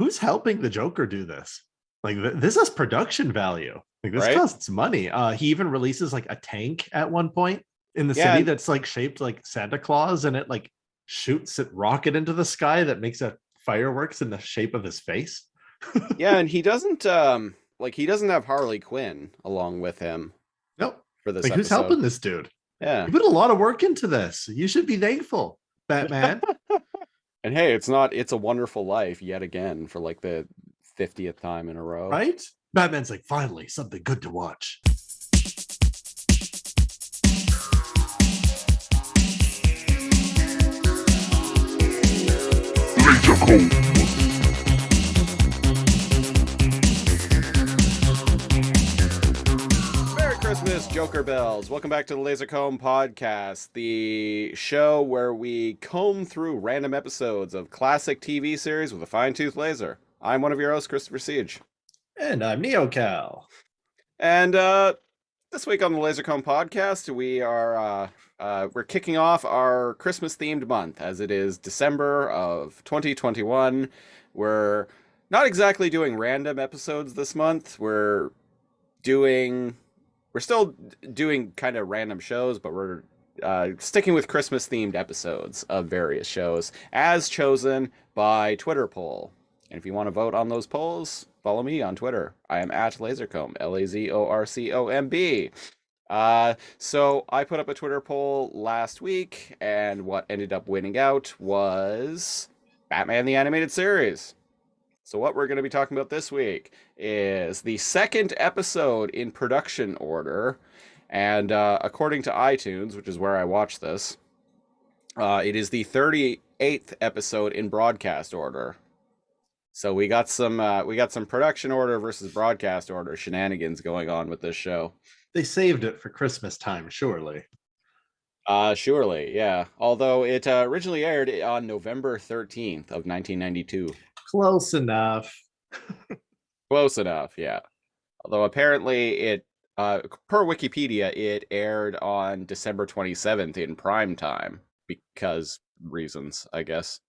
who's helping the Joker do this? Like this has production value. Like this Right? costs money. He even releases like a tank at one point in the Yeah, city that's like shaped like Santa Claus, and it like shoots a rocket into the sky that makes a fireworks in the shape of his face. yeah, and he doesn't have Harley Quinn along with him Nope. for this Like who's episode. helping this dude? Yeah. You put a lot of work into this. You should be thankful, Batman. And hey, it's a wonderful life yet again for like the 50th time in a row. Right? Batman's like, finally, something good to watch. Merry Christmas, Joker Bells. Welcome back to the Laser Comb Podcast, the show where we comb through random episodes of classic TV series with a fine-tooth laser. I'm one of your hosts, Christopher Siege. And I'm NeoCal. And this week on the Laser Comb Podcast, we're kicking off our Christmas-themed month, as it is December of 2021. We're not exactly doing random episodes this month. We're still doing kind of random shows, but we're sticking with Christmas-themed episodes of various shows, as chosen by Twitter poll. And if you want to vote on those polls, follow me on Twitter. I am at Lazorcomb, LAZORCOMB. So I put up a Twitter poll last week, and what ended up winning out was Batman the Animated Series. So what we're going to be talking about this week is the second episode in production order, and according to iTunes, which is where I watched this, it is the 38th episode in broadcast order. So we got some production order versus broadcast order shenanigans going on with this show. They saved it for Christmas time, surely. Surely, yeah. Although it originally aired on November 13th of 1992. Close enough. Close enough, yeah. Although apparently it, per Wikipedia, it aired on December 27th in prime time because reasons, I guess.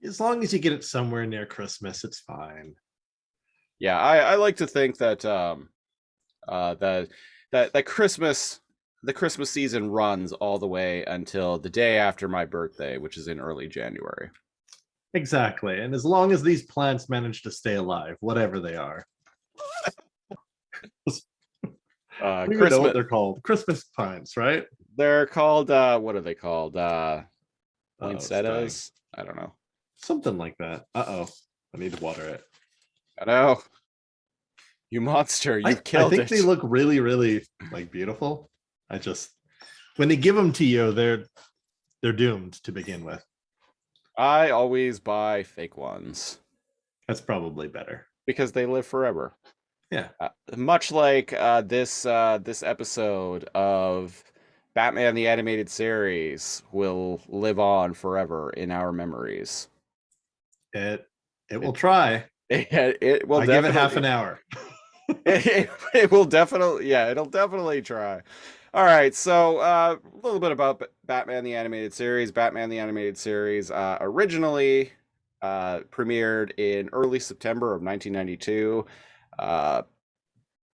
As long as you get it somewhere near Christmas, it's fine. Yeah, I like to think that that Christmas the Christmas season runs all the way until the day after my birthday, which is in early January. Exactly. And as long as these plants manage to stay alive, whatever they are. I don't even know what they're called. Christmas plants, right? They're called what are they called? Poinsettias? I don't know. Something like that. Uh-oh. I need to water it. I know. You monster, you killed it. I think they look really, really like beautiful. When they give them to you, they're doomed to begin with. I always buy fake ones. That's probably better. Because they live forever. Yeah. Much like this episode of Batman the Animated Series will live on forever in our memories. It will try. It will. I give it half an hour. it will definitely. Yeah, it'll definitely try. All right, so a little bit about Batman the Animated Series. Batman the Animated Series originally premiered in early September of 1992.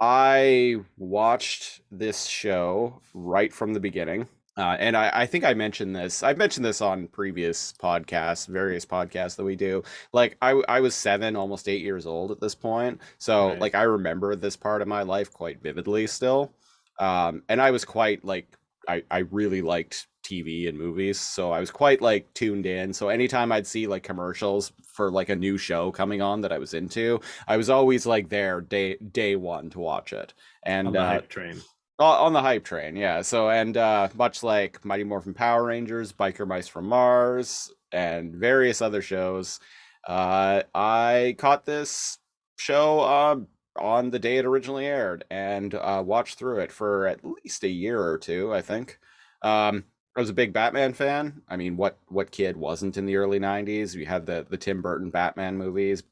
I watched this show right from the beginning. And I think I mentioned this. I've mentioned this on previous podcasts, various podcasts that we do. Like I was 7, almost 8 years old at this point. So Right. like I remember this part of my life quite vividly still. And I was quite like I really liked TV and movies, so I was quite like tuned in. So anytime I'd see like commercials for like a new show coming on that I was into, I was always like there day one to watch it. And On the hype train. On the hype train, yeah. So and much like Mighty Morphin Power Rangers, Biker Mice from Mars, and various other shows, I caught this show on the day it originally aired and watched through it for at least a year or two, I think. I was a big Batman fan. I mean, what kid wasn't in the early 90s? We had the Tim Burton Batman movies,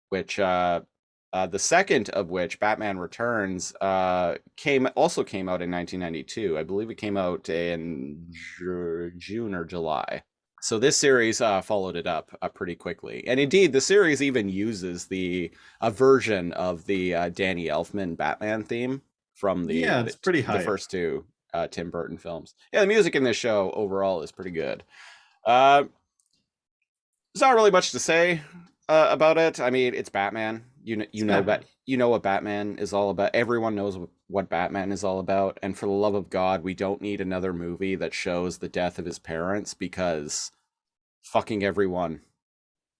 which the second of which, Batman Returns, came out in 1992. I believe it came out in June or July. So this series followed it up pretty quickly, and indeed, the series even uses a version of the Danny Elfman Batman theme from Yeah, it's pretty the hype. first two Tim Burton films. Yeah, the music in this show overall is pretty good. Uh, there's not really much to say about it. I mean, it's Batman. It's Batman. You know what Batman is all about. Everyone knows what Batman is all about. And for the love of God, we don't need another movie that shows the death of his parents, because fucking everyone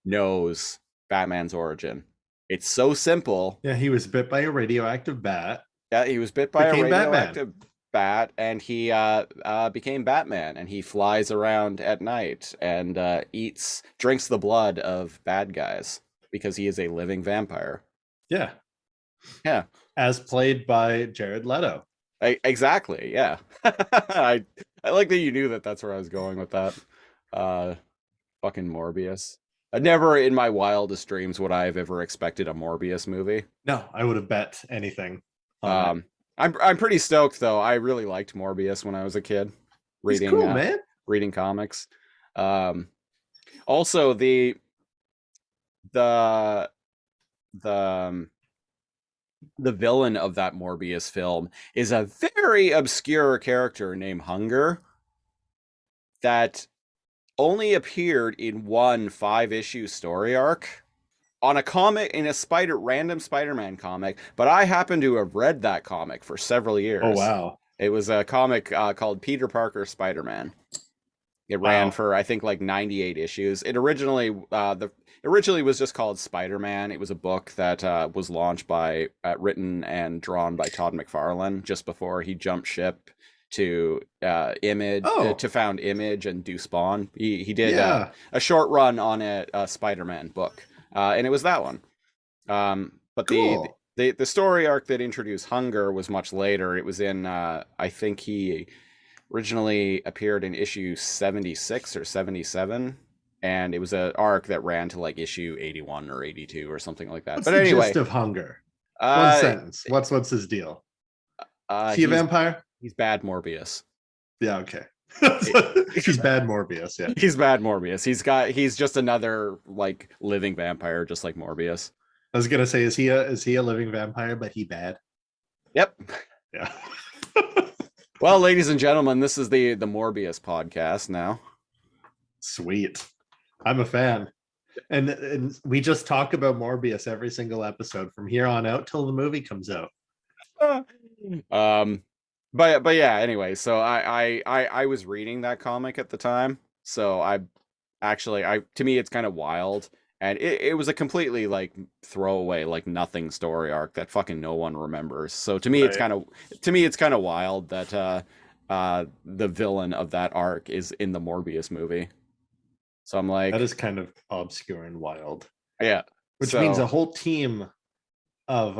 knows Batman's origin. It's so simple. Yeah, he was bit by a radioactive bat, Yeah, he was bit by a became Batman. radioactive bat, and he became Batman, and he flies around at night and drinks the blood of bad guys because he is a living vampire. Yeah, Yeah, as played by Jared Leto. exactly. Yeah, I like that you knew that. That's where I was going with that. Uh, Fucking Morbius. Never in my wildest dreams would I have ever expected a Morbius movie. No, I would have bet anything on it. I'm pretty stoked though. I really liked Morbius when I was a kid, He's reading cool, man. reading comics. Um, Also the the um, the villain of that Morbius film is a very obscure character named Hunger that only appeared in one 5-issue story arc on a comic, in a random Spider-Man comic, but I happen to have read that comic for several Oh years. wow. It was a comic called Peter Parker Spider-Man. It ran Wow. for I think like 98 issues. It originally was just called Spider-Man. It was a book that was launched by written and drawn by Todd McFarlane just before he jumped ship to Image Oh, to found Image and do Spawn. He did yeah. a short run on a Spider-Man book, and it was that one. But Cool. the story arc that introduced Hunger was much later. It was in I think he originally appeared in issue 76 or 77, and it was an arc that ran to like issue 81 or 82 or something like that. What's But the anyway, gist of Hunger? One uh sentence. What's his deal? Is he a he's vampire? bad Morbius. Yeah, okay. It- He's bad Morbius, yeah. he's bad Morbius. He's just another like living vampire just like Morbius. I was gonna say, is he a living vampire, but he bad? Yep. Yeah. Well, ladies and gentlemen, this is the Morbius podcast now. Sweet. I'm a fan. And we just talk about Morbius every single episode from here on out till the movie comes out. um but yeah, anyway, so I was reading that comic at the time, so I to me it's kind of wild, and it was a completely like throwaway, like nothing story arc that fucking no one remembers. So Right. to me it's kind of wild that the villain of that arc is in the Morbius movie. So I'm That like, is kind of obscure and wild. yeah. Which means a So whole team of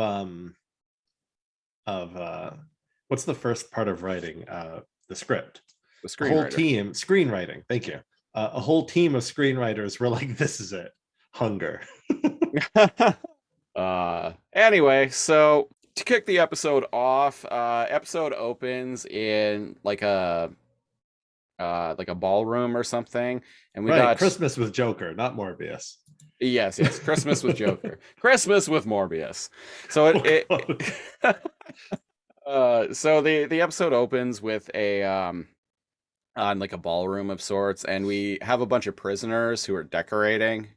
what's the first part of writing? The script. the A whole screenwriter. team, screenwriting, thank you. A whole team of screenwriters were like, this is it. Hunger. Anyway, so to kick the episode off, episode opens in like a ballroom or something, and we Right. got Christmas with Joker, not Morbius. yes, Christmas with Joker, Christmas with Morbius. So so the episode opens with a on like a ballroom of sorts, and we have a bunch of prisoners who are decorating,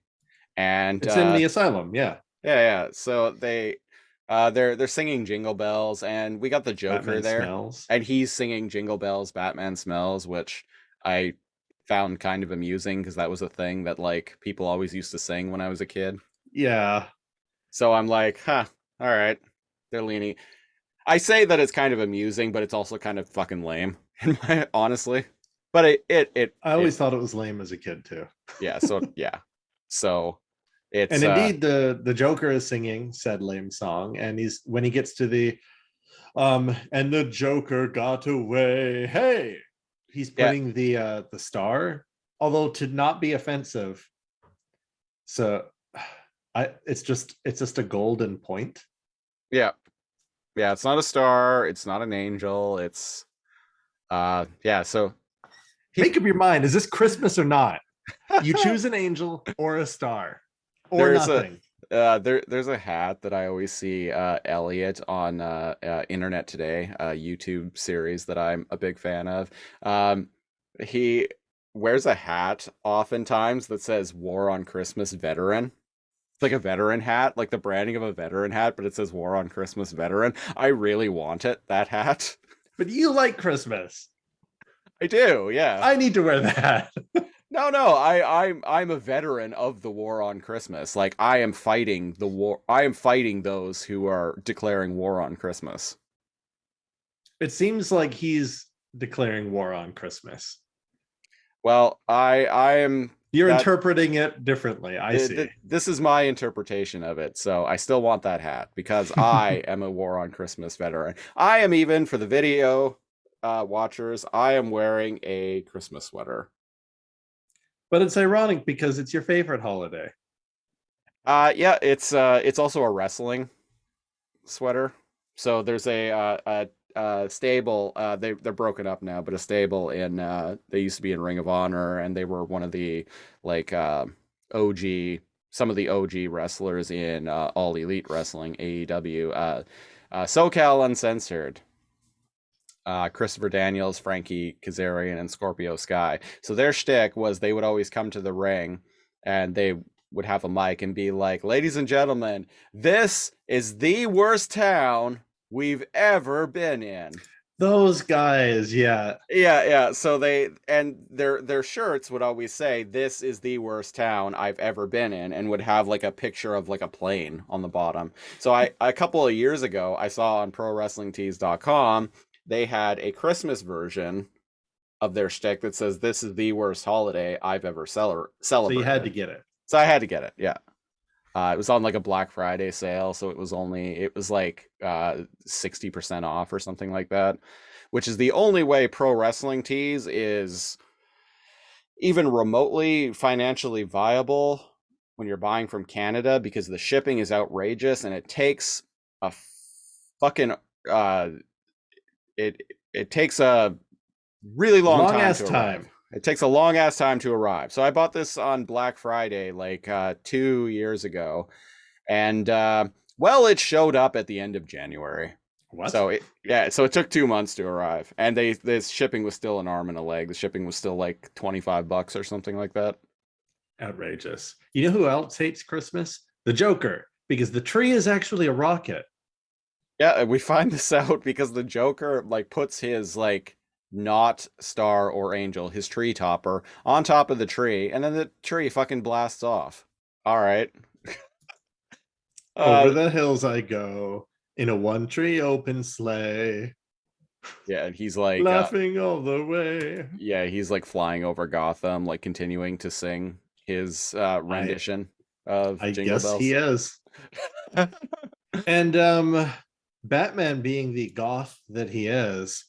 and It's in the asylum, yeah. yeah. So they're singing Jingle Bells, and we got the Joker Batman there, smells. and he's singing Jingle Bells, Batman Smells, which I found kind of amusing because that was a thing that like people always used to sing when I was a kid. Yeah. So I'm like, huh, all right, they're leaning. I say that it's kind of amusing, but it's also kind of fucking lame, honestly. But I always thought it was lame as a kid too. yeah. So yeah, so it's And indeed the Joker is singing said lame song, and he's when he gets to the and the Joker got away. Hey, he's putting the star, although to not be offensive. So it's just a golden point. yeah. It's not a star, it's not an angel, it's yeah, so Make up your mind, is this Christmas or not? You choose an angel or a star or There's a nothing. there's a hat that I always see Elliot on Internet Today, a YouTube series that I'm a big fan of. He wears a hat oftentimes that says "War on Christmas Veteran." It's like a veteran hat, like the branding of a veteran hat, but it says "War on Christmas Veteran." I really want it, that hat. But you like Christmas. I do, yeah. I need to wear that. No, I'm a veteran of the war on Christmas. Like I am fighting the war. I am fighting those who are declaring war on Christmas. It seems like he's declaring war on Christmas. Well, I am You're that interpreting it differently. I see. this is my interpretation of it. So I still want that hat because I am a war on Christmas veteran. I am even for the video watchers. I am wearing a Christmas sweater. But it's ironic because it's your favorite holiday. Yeah, it's also a wrestling sweater. So there's a stable. They're broken up now, but a stable in they used to be in Ring of Honor, and they were one of the like OG some of the OG wrestlers in All Elite Wrestling AEW. SoCal Uncensored. Christopher Daniels, Frankie Kazarian, and Scorpio Sky. So their shtick was they would always come to the ring and they would have a mic and be like, "Ladies and gentlemen, this is the worst town we've ever been in." Those guys, yeah. Yeah. So they and their shirts would always say, "This is the worst town I've ever been in," and would have like a picture of like a plane on the bottom. So a couple of years ago, I saw on ProWrestlingTees.com they had a Christmas version of their shtick that says, "This is the worst holiday I've ever celebrated." So you had to get it. So I had to get it. Yeah. It was on like a Black Friday sale, so it was like 60% off or something like that, which is the only way Pro Wrestling Tees is even remotely financially viable when you're buying from Canada, because the shipping is outrageous and it takes a fucking it takes a really long time to arrive. It takes a long ass time to arrive. So I bought this on Black Friday like 2 years ago, and well, it showed up at the end of January. What? So it took 2 months to arrive, and this shipping was still an arm and a leg. The shipping was still like $25 or something like that. Outrageous. You know who else hates Christmas? The Joker, because the tree is actually a rocket. Yeah, we find this out because the Joker like puts his like not star or angel, his tree topper, on top of the tree, and then the tree fucking blasts off. All right. Over the hills I go in a one tree open sleigh. Yeah, and he's like laughing all the way. Yeah, he's like flying over Gotham, like continuing to sing his rendition of Jingle Bells. He is. And Batman, being the goth that he is,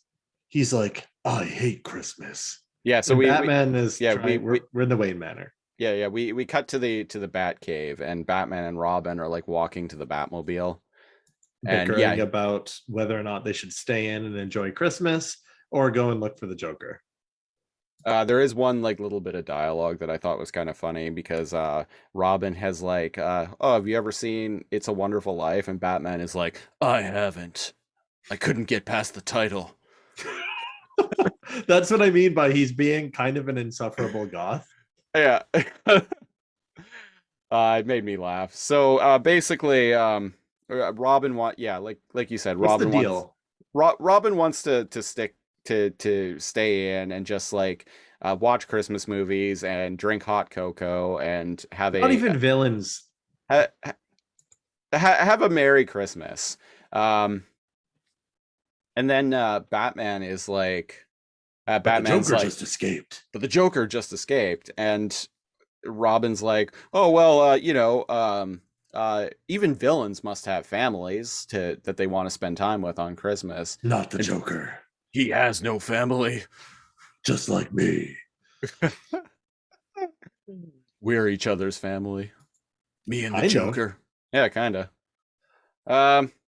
he's like, "I hate Christmas." Yeah, so Batman is we're in the Wayne Manor. Yeah, we cut to the Bat Cave, and Batman and Robin are like walking to the Batmobile, bickering about whether or not they should stay in and enjoy Christmas or go and look for the Joker. There is one like little bit of dialogue that I thought was kind of funny, because Robin has like, "Oh, have you ever seen It's a Wonderful Life?" And Batman is like, "I haven't. I couldn't get past the title." That's what I mean by he's being kind of an insufferable goth. Yeah. It made me laugh. So basically, Robin like you said, What's Robin wants to stick to stay in and just like watch Christmas movies and drink hot cocoa and have not even villains have a Merry Christmas. And then Batman is like, Batman's the Joker just escaped. But the Joker just escaped, and Robin's like, "Oh well, even villains must have families that they want to spend time with on Christmas." Not the Joker. He has no family. Just like me. We're each other's family. Me and the Joker. Yeah, kind of.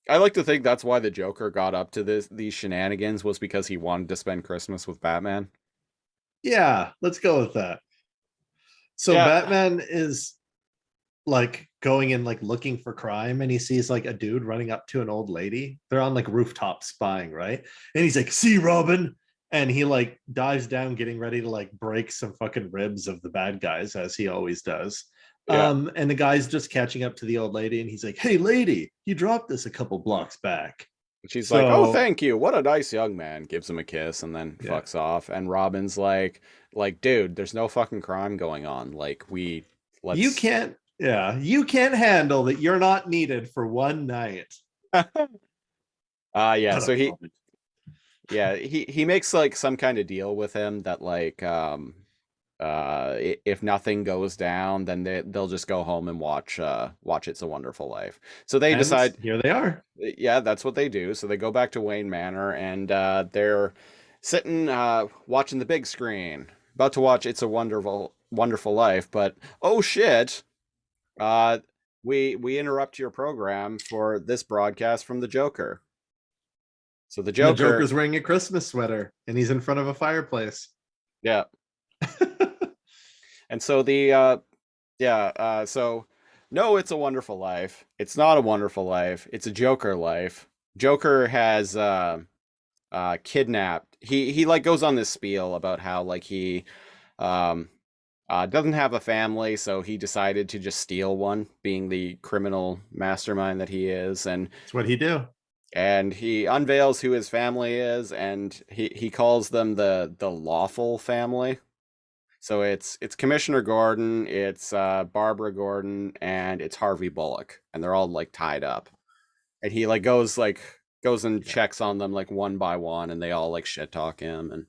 I like to think that's why the Joker got up to these shenanigans, was because he wanted to spend Christmas with Batman. Yeah, let's go with that. So Yeah. Batman is like going and like looking for crime, and he sees like a dude running up to an old lady. They're on like rooftop spying, right? And he's like, "See, Robin." And he like dives down, getting ready to like break some fucking ribs of the bad guys, as he always does. Yeah. And the guy's just catching up to the old lady, and he's like, "Hey, lady, you dropped this a couple blocks back." She's like, "Oh, So thank you. What a nice young man." Gives him a kiss and then yeah, fucks off. And Robin's like, dude, there's no fucking crime going on. Like, you let's. can't. Yeah, you can't handle that. You're not needed for one night. Yeah. Shut So up, he, Robin. yeah, he makes like some kind of deal with him that like, if nothing goes down, then they'll just go home and watch It's a Wonderful Life. So they And decide, here they are. yeah, that's what they do. So they go back to Wayne Manor and they're sitting watching the big screen, about to watch It's a Wonderful Life, but oh shit, uh, we interrupt your program for this broadcast from the Joker. So the And the Joker, Joker's wearing a Christmas sweater, and he's in front of a fireplace. yeah, and so yeah, so no, It's a Wonderful Life. It's not a wonderful life. It's a Joker life. Joker has kidnapped. He like goes on this spiel about how like he um doesn't have a family, so he decided to just steal one, being the criminal mastermind that he is, That's what he do. and he unveils who his family is, and he calls them the lawful family. So it's Commissioner Gordon, it's Barbara Gordon, and it's Harvey Bullock, and they're all like tied up. And he goes and Yeah. checks on them like one by one, and they all like shit talk him, and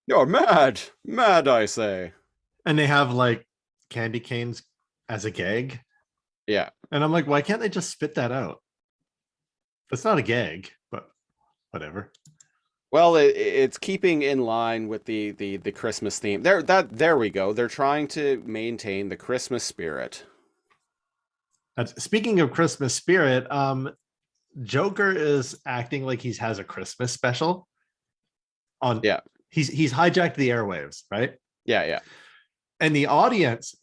you're mad, mad, I say. And they have like candy canes as a gag. Yeah. And I'm like, why can't they just spit that out? That's not a gag, but whatever. Well, it's keeping in line with the Christmas theme. There we go. They're trying to maintain the Christmas spirit. Speaking of Christmas spirit, Joker is acting like he has a Christmas special on. Yeah. He's hijacked the airwaves, right? Yeah, yeah. And the audience,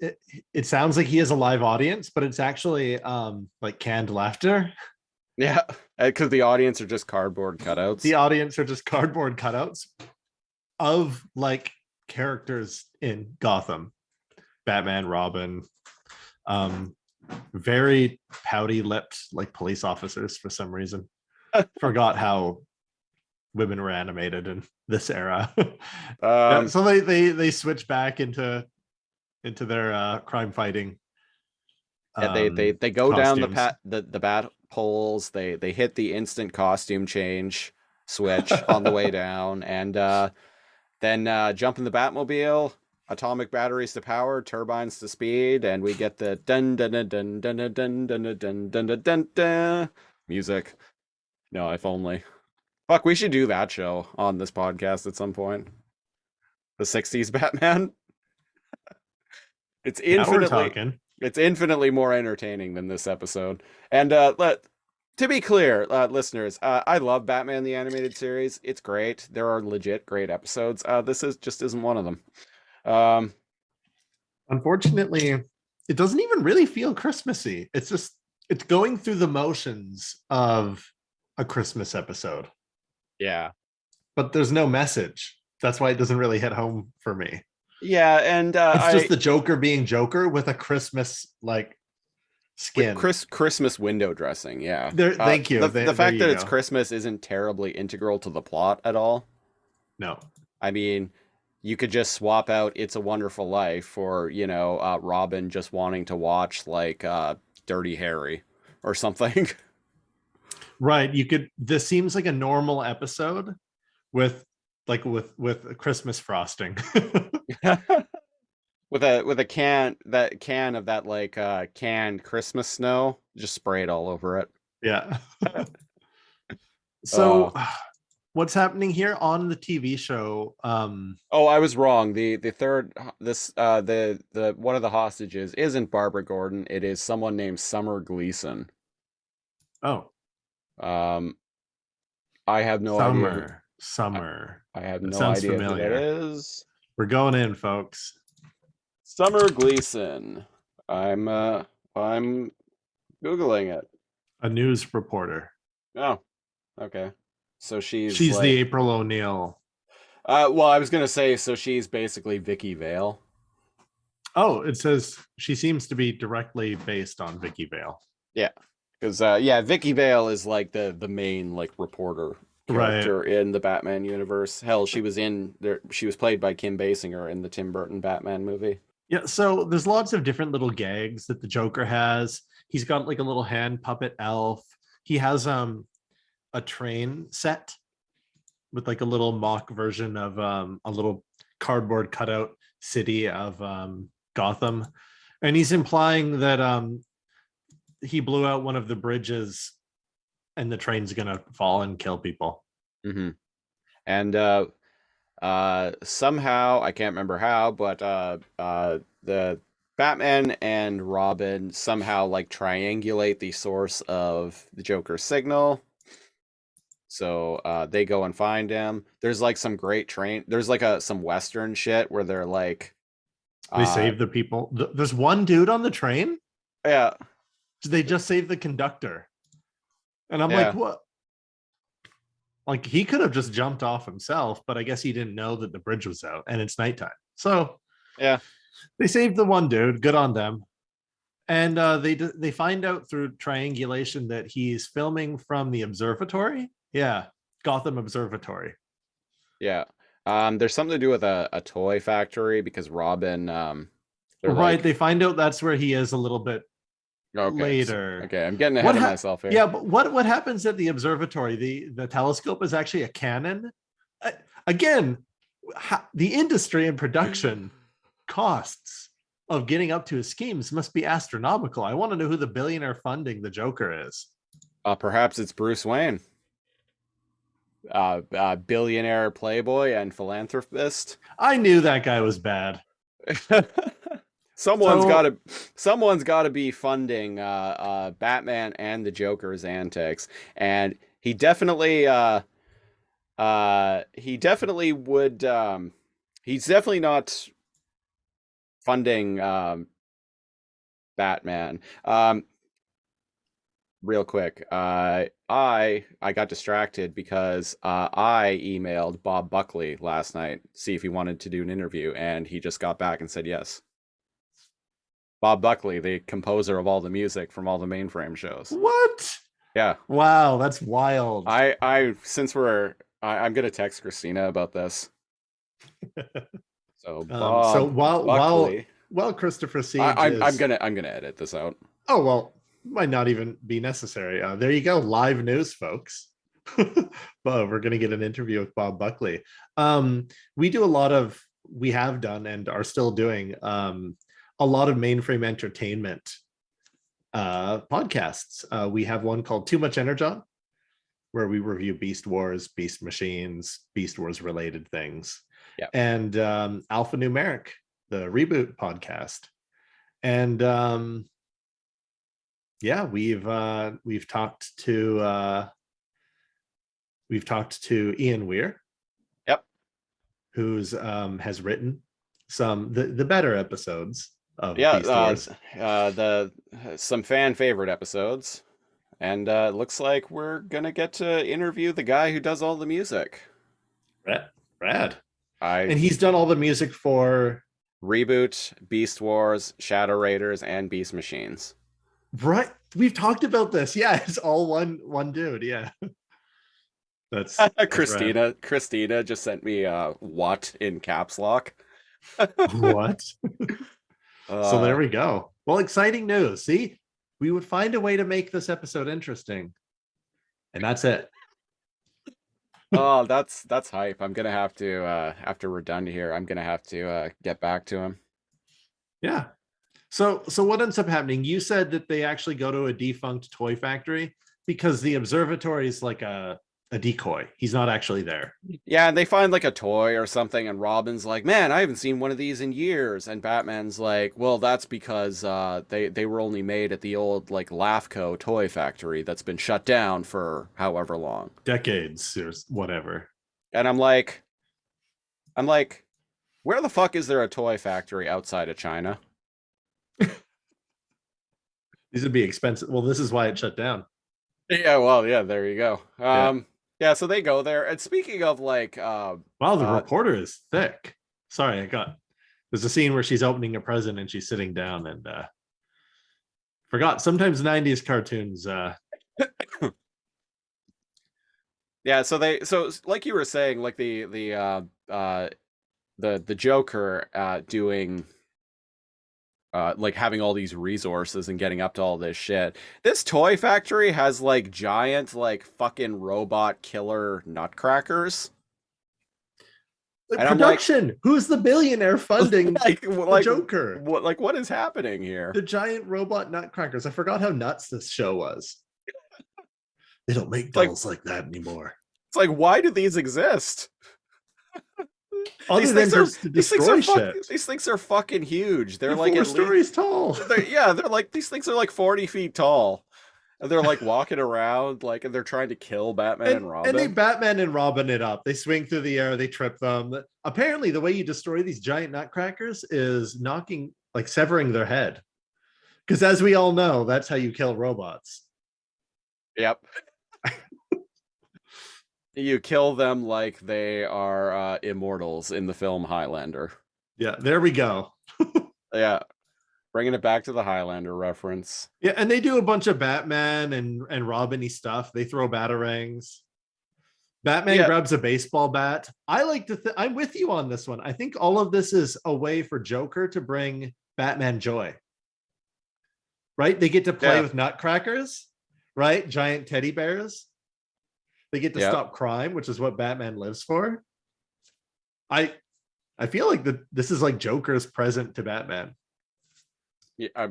it sounds like he has a live audience, but it's actually like canned laughter. Yeah, because the audience are just cardboard cutouts. The audience are just cardboard cutouts of like characters in Gotham. Batman, Robin, um, very pouty lipped like police officers for some reason. Forgot how women were animated in this era. Yeah, so they switch back into their crime fighting. Yeah, they go down Costumes. the bat poles. They hit the instant costume change switch on the way down, and then jump in the Batmobile. Atomic batteries to power, turbines to speed, and we get the dun dun dun dun dun dun dun dun dun dun dun dun dun music. No, if only. Fuck, we should do that show on this podcast at some point. The '60s Batman. It's Now we're infinitely talking. it's infinitely more entertaining than this episode. And to be clear, listeners, I love Batman the Animated Series. It's great. There are legit great episodes. This is just isn't one of them. Um, Unfortunately, it doesn't even really feel Christmassy. It's going through the motions of a Christmas episode, yeah. but there's no message. That's why it doesn't really hit home for me. Yeah, and It's just I the Joker being Joker with a Christmas like with skin. Christmas window dressing, yeah. There, thank you. The There fact you that it's go. Christmas isn't terribly integral to the plot at all. No, I mean, you could just swap out "It's a Wonderful Life" for Robin just wanting to watch like Dirty Harry or something. right. You could. This seems like a normal episode with with Christmas frosting. With a can of that like canned Christmas snow, just spray it all over it. Yeah. So Oh, what's happening here on the TV show? oh, I was wrong. The third this the one of the hostages isn't Barbara Gordon. It is someone named Summer Gleason. Oh, Um, I have no idea who summer, I, summer. I have That no sounds idea who that familiar. is. We're going in, folks. Summer Gleason. I'm Googling it. A news reporter. Oh, okay. So she's She's the like, April O'Neil. well, I was gonna say, so she's basically Vicky Vale. Oh, it says she seems to be directly based on Vicky Vale. Yeah, because Vicky Vale is like the main like reporter Right. character in the Batman universe. Hell, she was in there. She was played by Kim Basinger in the Tim Burton Batman movie. Yeah, so there's lots of different little gags that the Joker has. He's got like a little hand puppet elf. He has a train set with like a little mock version of a little cardboard cutout city of Gotham. And he's implying that he blew out one of the bridges and the train's gonna fall and kill people. Mm-hmm. And somehow I can't remember how, but the Batman and Robin somehow like triangulate the source of the Joker's signal. So they go and find him. There's like some great train. There's like some Western shit where they're like, They uh, save the people. There's one dude on the train. yeah, They just save the conductor. And I'm like, yeah, what? Like he could have just jumped off himself, but I guess he didn't know that the bridge was out and it's nighttime. So yeah. they saved the one dude. Good on them. And they find out through triangulation that he's filming from the observatory. Yeah, Gotham Observatory. Yeah. There's something to do with a toy factory because Robin, they're Right. like, They find out that's where he is a little bit okay, later. okay, I'm getting What ahead of myself here. Yeah, but what happens at the observatory? The telescope is actually a cannon. Again, the industry and production costs of getting up to his schemes must be astronomical. I want to know who the billionaire funding the Joker is. Perhaps it's Bruce Wayne, billionaire playboy and philanthropist. I knew that guy was bad. someone's got So to someone's got to be funding Batman and the Joker's antics, and he definitely would. He's definitely not funding Batman. Real quick, I got distracted because I emailed Bob Buckley last night, see if he wanted to do an interview, and he just got back and said yes. Bob Buckley, the composer of all the music from all the mainframe shows. what? Yeah. Wow, that's wild. I'm gonna text Christina about this. So Bob So while Buckley, Christopher Siege I'm is gonna edit this out. oh well, might not even be necessary. There you go, live news, folks. But we're gonna get an interview with Bob Buckley. We do a lot of we have done and are still doing a lot of mainframe entertainment podcasts. We have one called Too Much Energon, where we review Beast Wars, Beast Machines, Beast Wars related things. Yeah. And Alpha Numeric, the reboot podcast. And yeah, we've talked to Ian Weir. Yep. Who's has written the better episodes of Yeah, Beast Wars. Some fan favorite episodes, and looks like we're gonna get to interview the guy who does all the music. Rad. And he's done all the music for Reboot, Beast Wars, Shadow Raiders, and Beast Machines. Right. We've talked about this. Yeah, it's all one dude. Yeah. That's Christina. Christina just sent me what in caps lock. What? So there we go. Well, exciting news. See, we would find a way to make this episode interesting. And that's it. Oh, that's hype. I'm gonna have to after we're done here, I'm gonna have to get back to him. Yeah. So what ends up happening? You said that they actually go to a defunct toy factory because the observatory is like a decoy. He's not actually there. Yeah, and they find like a toy or something, and Robin's like, "Man, I haven't seen one of these in years." And Batman's like, "Well, that's because they were only made at the old like LAFCO toy factory that's been shut down for however long, decades or whatever." And I'm like, Where the fuck is there a toy factory outside of China? These would be expensive. Well, this is why it shut down. Yeah, well, yeah, there you go. Yeah. Yeah, so they go there. And speaking of like Wow, the reporter is thick. Sorry, there's a scene where she's opening a present and she's sitting down and forgot sometimes 90s cartoons yeah, so like you were saying, like the Joker doing like having all these resources and getting up to all this shit. This toy factory has like giant like fucking robot killer nutcrackers. the And I'm like, production. Who's the billionaire funding like Joker? what is happening here? The giant robot nutcrackers. I forgot how nuts this show was. They don't make dolls like that anymore. It's like, why do these exist? Other than just to destroy shit. These things are fucking huge. They're They're like 4 stories tall. They're like these things are like 40 feet tall. And they're like walking around, like, and they're trying to kill Batman and Robin. And they Batman and Robin it up. They swing through the air, they trip them. Apparently, the way you destroy these giant nutcrackers is knocking, like severing their head. Because as we all know, that's how you kill robots. Yep. You kill them like they are immortals in the film Highlander. Yeah, there we go. Yeah. Bringing it back to the Highlander reference. Yeah, and they do a bunch of Batman and Robin-y stuff. They throw batarangs. Batman grabs a baseball bat. I like to I'm with you on this one. I think all of this is a way for Joker to bring Batman joy. Right? They get to play with nutcrackers, right? Giant teddy bears. They get to stop crime, which is what Batman lives for. I feel like this is like Joker's present to Batman. Yeah,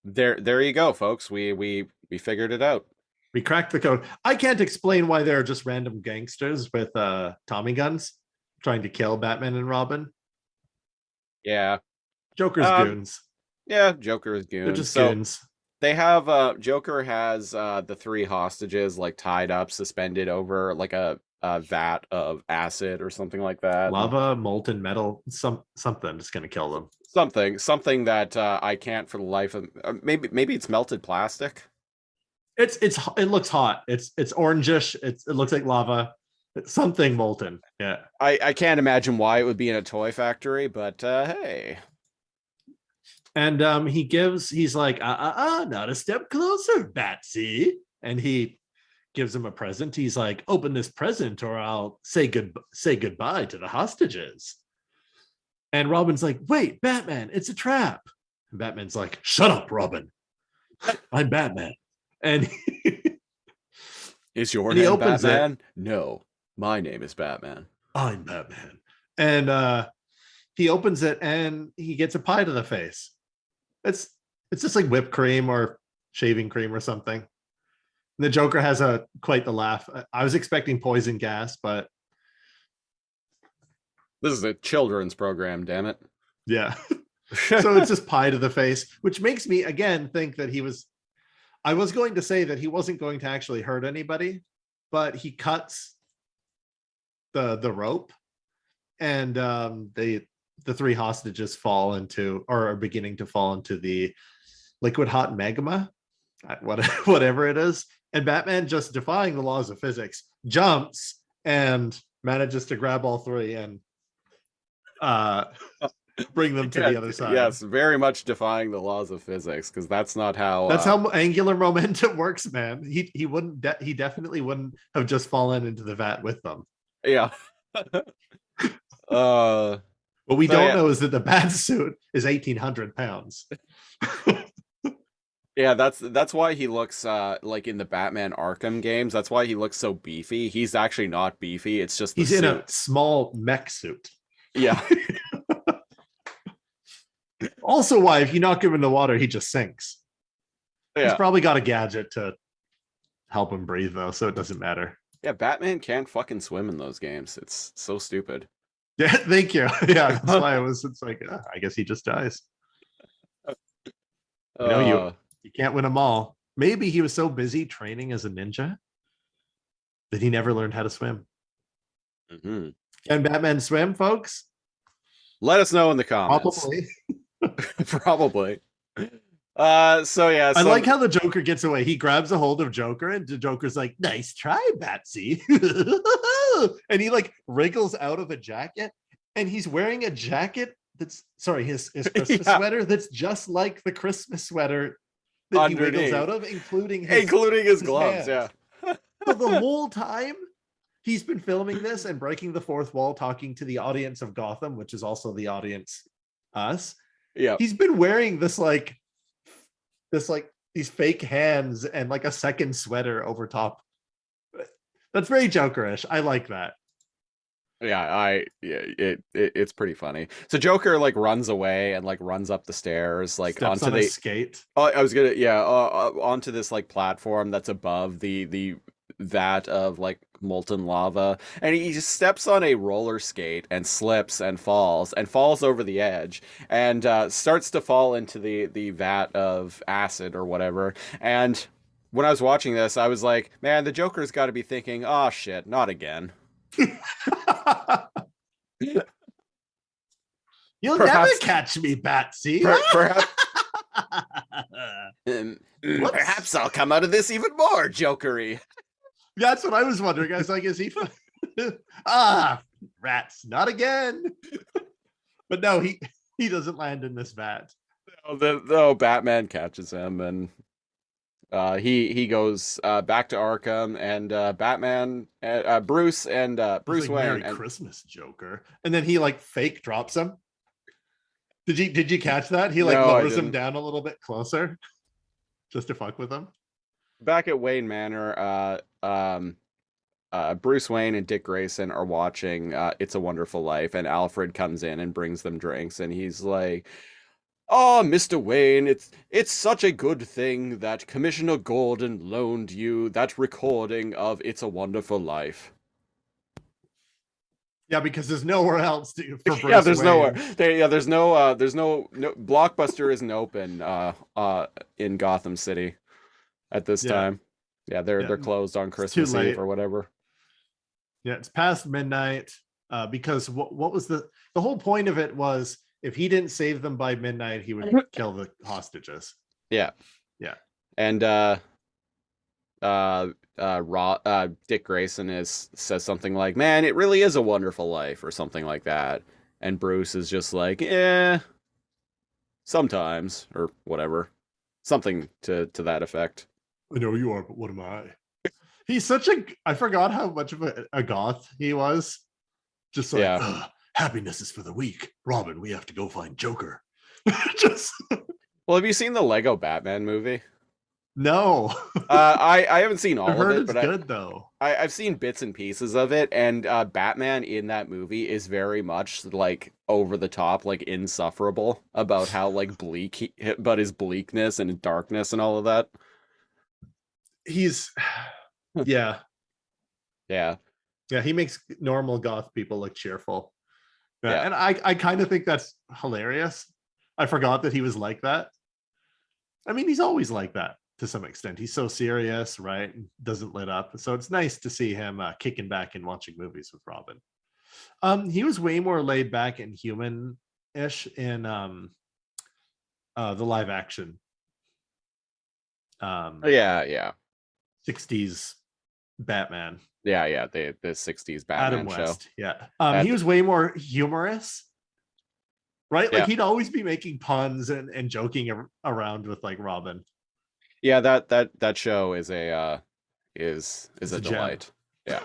there you go, folks. We figured it out. We cracked the code. I can't explain why there are just random gangsters with Tommy guns trying to kill Batman and Robin. Yeah. Joker's goons. Yeah, Joker's goons. They're just goons. They have Joker has the 3 hostages like tied up, suspended over like a vat of acid or something like that. Lava, molten metal, something that's gonna kill them. Something that I can't for the life of maybe it's melted plastic. It looks hot. It's orangish. It looks like lava. It's something molten. Yeah. I can't imagine why it would be in a toy factory, but hey. And he's like, not a step closer, Batsy. And he gives him a present. He's like, open this present or I'll say goodbye to the hostages. And Robin's like, wait, Batman, it's a trap. And Batman's like, shut up, Robin. I'm Batman. And is your name Batman? No, my name is Batman. I'm Batman. And he opens it and he gets a pie to the face. It's just like whipped cream or shaving cream or something. And the Joker has quite the laugh. I was expecting poison gas, but this is a children's program, damn it. Yeah. So it's just pie to the face, which makes me again think that I was going to say that he wasn't going to actually hurt anybody, but he cuts the rope and the 3 hostages fall into or are beginning to fall into the liquid hot magma, whatever it is. And Batman, just defying the laws of physics, jumps and manages to grab all 3 and bring them to the other side. Yes, very much defying the laws of physics, because that's not how how angular momentum works, man. He wouldn't he definitely wouldn't have just fallen into the vat with them. Yeah. What we don't know is that the bat suit is 1,800 pounds. Yeah, that's why he looks like in the Batman Arkham games. That's why he looks so beefy. He's actually not beefy. It's just he's in a small mech suit. Yeah. Also, why if you knock him in the water, he just sinks. Yeah. He's probably got a gadget to help him breathe, though, so it doesn't matter. Yeah, Batman can't fucking swim in those games. It's so stupid. Yeah, thank you. Yeah, that's why it's like, I guess he just dies. You can't win them all. Maybe he was so busy training as a ninja that he never learned how to swim. Mm-hmm. Can Batman swim, folks? Let us know in the comments. Probably. Probably. So yeah, I like how the Joker gets away. He grabs a hold of Joker, and the Joker's like, "Nice try, Batsy." And he like wriggles out of a jacket, and he's wearing a jacket that's his Christmas sweater that's just like the Christmas sweater that underneath. he wiggles out of, including his gloves. hands. Yeah. So the whole time he's been filming this and breaking the fourth wall, talking to the audience of Gotham, which is also the audience, us. Yeah. He's been wearing these fake hands and like a second sweater over top. That's very Jokerish. I like that. Yeah, it's pretty funny. So Joker like runs away and like runs up the stairs like Steps onto on a the skate. Oh, I was gonna onto this like platform that's above the vat of like molten lava, and he just steps on a roller skate and slips and falls over the edge and starts to fall into the vat of acid or whatever. And when I was watching this, I was like, man, the Joker's got to be thinking, oh shit, not again. You'll Perhaps- never catch me, Batsy. Perhaps. Perhaps I'll come out of this even more jokery. That's what I was wondering. I was like, is he rats, not again. But no, he doesn't land in this vat. Batman catches him, and he goes back to Arkham, and Batman, Bruce and Bruce like, Wayne, Merry Christmas, Joker. And then he like fake drops him. Did you catch that? He like lowers him down a little bit closer just to fuck with him. Back at Wayne Manor, Bruce Wayne and Dick Grayson are watching It's a Wonderful Life, and Alfred comes in and brings them drinks, and he's like, "Oh, Mr. Wayne, it's such a good thing that Commissioner Gordon loaned you that recording of It's a Wonderful Life." Yeah, because there's nowhere else to. For Bruce there's Wayne. nowhere. There's no Blockbuster isn't open in Gotham City at this time. Yeah, they're closed on Christmas Eve or whatever. Yeah, it's past midnight. Because what was the whole point of it was if he didn't save them by midnight, he would kill the hostages. Yeah. And Dick Grayson says something like, "Man, it really is a wonderful life," or something like that. And Bruce is just like, sometimes, or whatever. Something to that effect. I know you are, but what am I? He's I forgot how much of a goth he was. Just like, happiness is for the weak. Robin, we have to go find Joker. Well, have you seen the Lego Batman movie? No. I haven't seen all of it, but it's good though. I've seen bits and pieces of it, and Batman in that movie is very much like over the top, like insufferable about how like bleak, about his bleakness and darkness and all of that. He's, yeah. He makes normal goth people look cheerful. And I kind of think that's hilarious. I forgot that he was like that. I mean, he's always like that to some extent. He's so serious, right? Doesn't let up. So it's nice to see him kicking back and watching movies with Robin. He was way more laid back and human-ish in the live action. 60s Batman. The 60s Batman Adam show. West. He was way more humorous. Right? Like he'd always be making puns and joking around with like Robin. Yeah, that show is a delight. Yeah.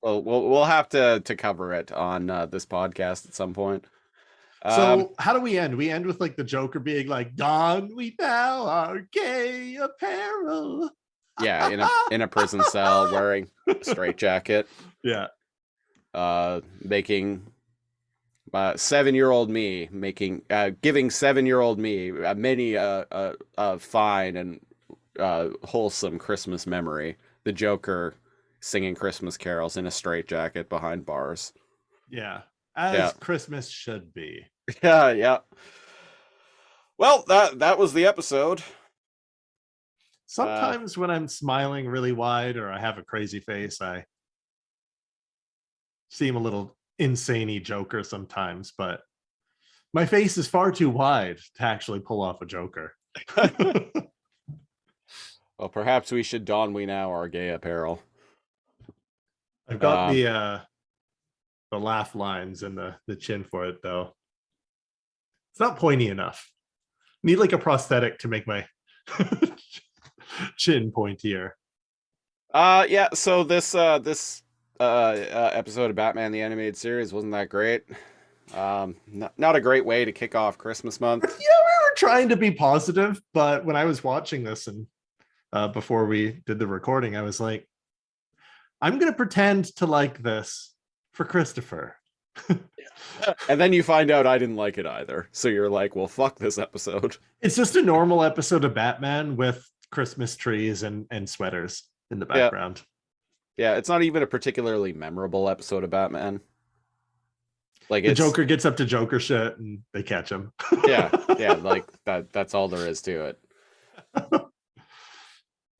We'll have to cover it on this podcast at some point. So how do we end? We end with like the Joker being like, "Don, we now are gay apparel." Yeah, in a prison cell wearing a straitjacket. Yeah. Making 7-year-old me giving 7-year-old me many a fine and wholesome Christmas memory. The Joker singing Christmas carols in a straitjacket behind bars. Yeah, as Christmas should be. Yeah. Well, that was the episode. Sometimes when I'm smiling really wide or I have a crazy face, I seem a little insane-y Joker sometimes, but My face is far too wide to actually pull off a Joker. Well, perhaps we should don we now our gay apparel. I've got the laugh lines and the chin for it though. It's not pointy enough. Need like a prosthetic to make my chin pointier. Yeah, so this episode of Batman the Animated Series wasn't that great. Not a great way to kick off Christmas month. Yeah, we were trying to be positive, but when I was watching this and before we did the recording, I was like, I'm gonna pretend to like this for Christopher. And then you find out I didn't like it either. So you're like, well, fuck this episode. It's just a normal episode of Batman with Christmas trees and sweaters in the background. Yeah, it's not even a particularly memorable episode of Batman. Like the Joker gets up to Joker shit and they catch him. yeah, like that's all there is to it.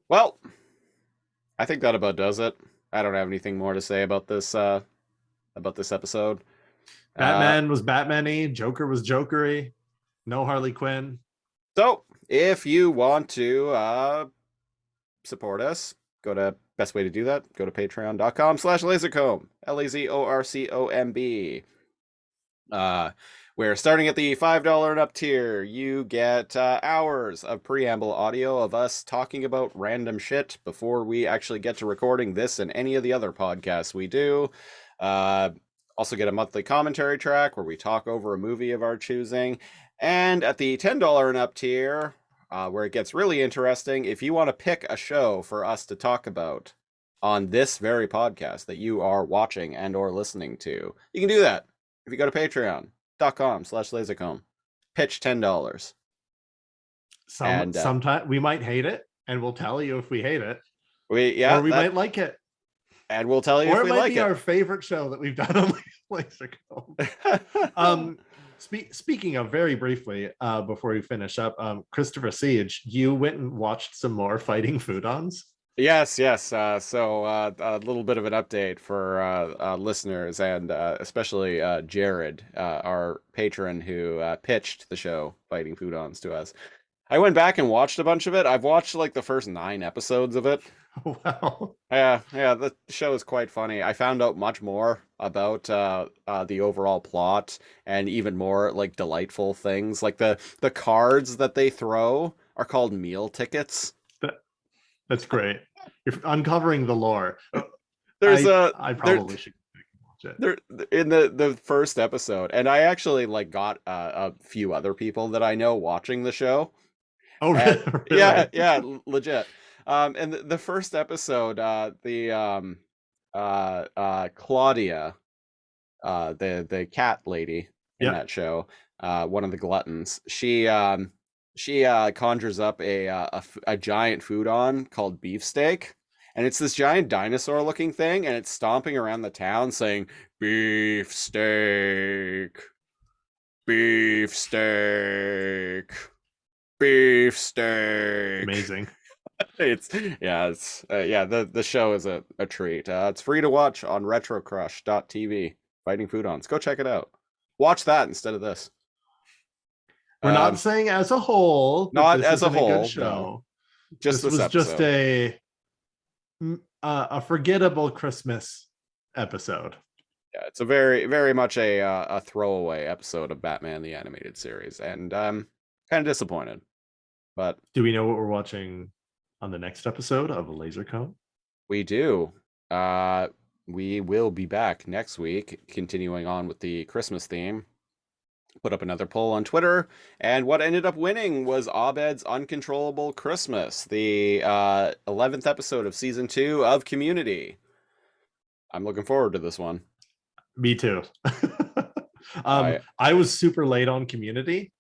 Well, I think that about does it. I don't have anything more to say about this episode. Batman was Batman-y, Joker was Joker-y, no Harley Quinn. So if you want to support us, best way to do that, go to patreon.com/lazorcomb, LAZORCOMB. Where starting at the $5 and up tier, you get hours of preamble audio of us talking about random shit before we actually get to recording this and any of the other podcasts we do. Also get a monthly commentary track where we talk over a movie of our choosing. And at the $10 and up tier, where it gets really interesting, if you want to pick a show for us to talk about on this very podcast that you are watching and or listening to, you can do that if you go to patreon.com/lazorcomb. Pitch $10. Sometimes we might hate it, and we'll tell you if we hate it. Or we might like it. And we'll tell you if we like it. Or it might be our favorite show that we've done on LazorComb. Speaking of, very briefly, before we finish up, Christopher Siege, you went and watched some more Fighting Foodons? Yes. So a little bit of an update for listeners, and especially Jared, our patron who pitched the show Fighting Foodons to us. I went back and watched a bunch of it. I've watched like the first 9 episodes of it. Wow. Yeah, the show is quite funny. I found out much more about the overall plot and even more like delightful things. Like the cards that they throw are called meal tickets. That's great. You're uncovering the lore. I probably should watch it. There in the first episode, and I actually like got a few other people that I know watching the show. Oh, really? Yeah, legit. And the first episode, Claudia, the cat lady in that show, one of the gluttons, she conjures up a giant foodon called Beefsteak, and it's this giant dinosaur looking thing, and it's stomping around the town saying beefsteak, beefsteak, beefsteak. Amazing. The show is a treat. It's free to watch on retrocrush.tv. Fighting Foodons, go check it out. Watch that instead of this. We're not saying as a whole. Not as a whole. Good show. No. Just this was episode. Just a forgettable Christmas episode. Yeah, it's a very, very much a throwaway episode of Batman the Animated Series, and I'm kind of disappointed. But do we know what we're watching on the next episode of LazorComb? We do. We will be back next week, continuing on with the Christmas theme. Put up another poll on Twitter, and what ended up winning was Abed's Uncontrollable Christmas, the 11th episode of season 2 of Community. I'm looking forward to this one. Me too. I was super late on Community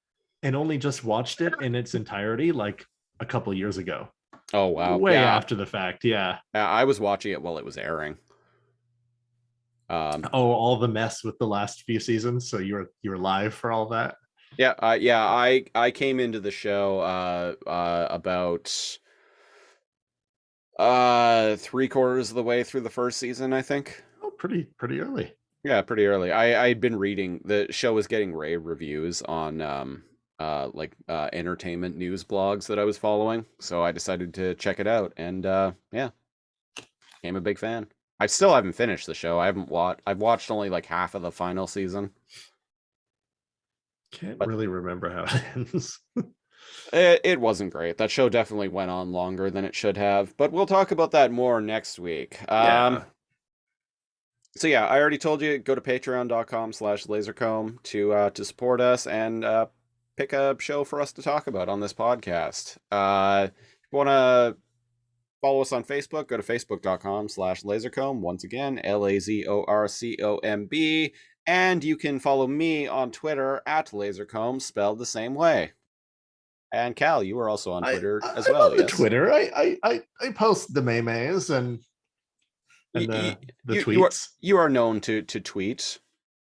and only just watched it in its entirety like a couple years ago. Oh wow. Way after the fact. Yeah. I was watching it while it was airing. All the mess with the last few seasons, so you were live for all that. I came into the show about 3/4 of the way through the first season, I think. Oh, pretty early. Yeah, pretty early. I'd been reading the show was getting rave reviews on entertainment news blogs that I was following, so I decided to check it out, and yeah, became a big fan. I still haven't finished the show. I've watched only like half of the final season. Can't But really remember how it ends. it wasn't great. That show definitely went on longer than it should have, but we'll talk about that more next week. Yeah. So yeah, I already told you, go to patreon.com/lasercomb to support us and pick a show for us to talk about on this podcast. If you want to follow us on Facebook, go to facebook.com/lasercomb. Once again, LAZORCOMB. And you can follow me on Twitter @lasercomb, spelled the same way. And Cal, you are also on Twitter as well. I'm on the Twitter. I post the memes and the tweets. You are known to tweet.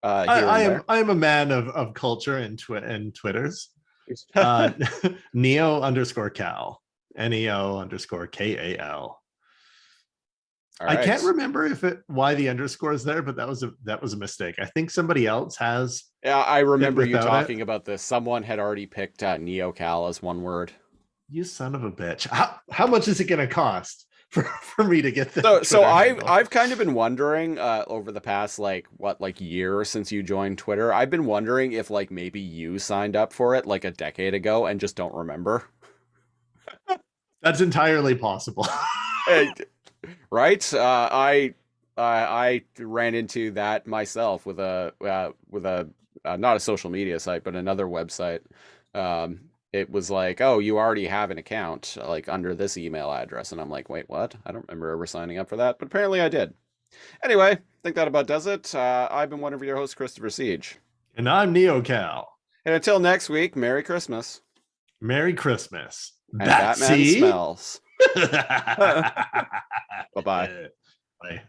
I am a man of culture and Twitters. Neo_Cal. NEO_KAL. Right. I can't remember why the underscore is there, but that was a mistake. I think somebody else has. Yeah, I remember you talking about this. Someone had already picked NeoCal as one word. You son of a bitch! How much is it going to cost for me to get this? So I've kind of been wondering over the past year since you joined Twitter. I've been wondering if maybe you signed up for it like a decade ago and just don't remember. That's entirely possible. Right? I ran into that myself with a not a social media site, but another website. It was like, oh, you already have an account under this email address, and I'm like, wait, what? I don't remember ever signing up for that, but apparently I did. Anyway, I think that about does it. I've been one of your hosts, Christopher Siege, and I'm NeoCal. And until next week, Merry Christmas. Merry Christmas. And Batman smells. Bye-bye. Bye.